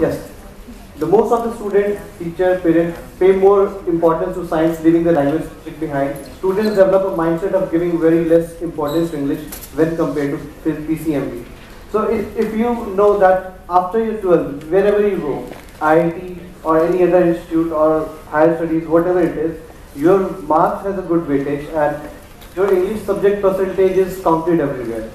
Yes. The most of the students, teachers, parents pay more importance to science, leaving the language subject behind. Students develop a mindset of giving very less importance to English when compared to PCMB. So if you know that after your 12, wherever you go, IIT or any other institute or higher studies, whatever it is, your marks has a good weightage and your English subject percentage is counted everywhere.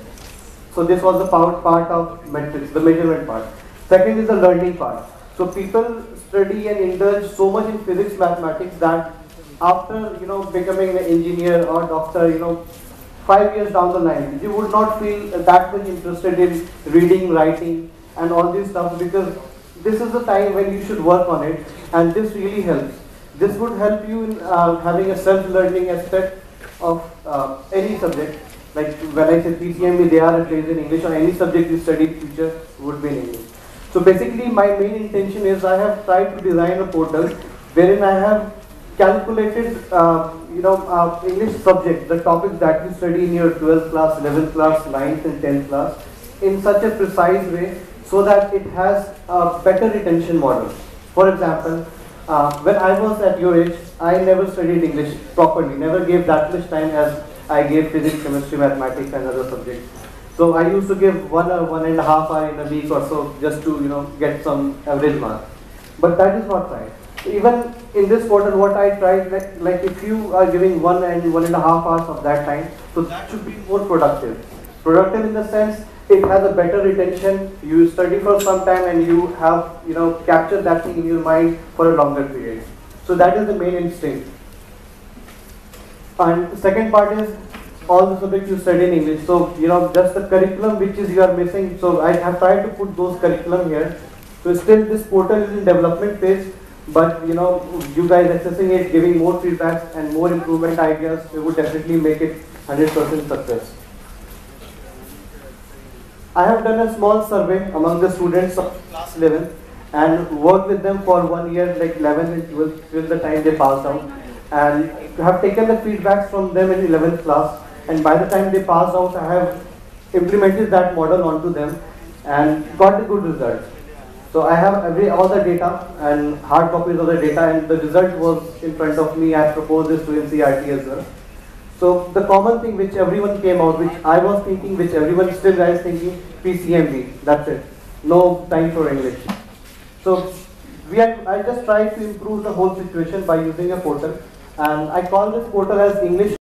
So this was the part of metrics, the measurement part. Second is the learning part. So people study and indulge so much in physics, mathematics that after becoming an engineer or doctor, 5 years down the line, you would not feel that much interested in reading, writing, and all these stuff because this is the time when you should work on it, and this really helps. This would help you in having a self-learning aspect of any subject. Like when I say PCMB, they are placed in English, or any subject you study in future would be in English. So basically, my main intention is I have tried to design a portal wherein I have calculated, English subject, the topics that you study in your 12th class, 11th class, 9th and 10th class, in such a precise way so that it has a better retention model. For example, when I was at your age, I never studied English properly, never gave that much time as I gave physics, chemistry, mathematics and other subjects. So I used to give 1 or 1.5 hours in a week or so just to get some average mark. But that is not right. Even in this portal, what I tried, like if you are giving 1 and 1.5 hours of that time, so that should be more productive. Productive in the sense it has a better retention. You study for some time and you have captured that thing in your mind for a longer period. So that is the main instinct. And the second part is all the subjects you study in English. So just the curriculum which is you are missing. So I have tried to put those curriculum here. So still this portal is in development phase, but you guys accessing it, giving more feedbacks and more improvement ideas, we would definitely make it 100% success. I have done a small survey among the students of class 11 and worked with them for 1 year, like 11th and 12th, till the time they passed out, and have taken the feedbacks from them in 11th class, and by the time they passed out, I have implemented that model onto them and got a good result. So I have all the data and hard copies of the data, and the result was in front of me. I proposed this to NCERT as well. So the common thing which everyone came out, which I was thinking, which everyone still is thinking, PCMB, that's it. No time for English. So I just tried to improve the whole situation by using a portal, and I call this portal as English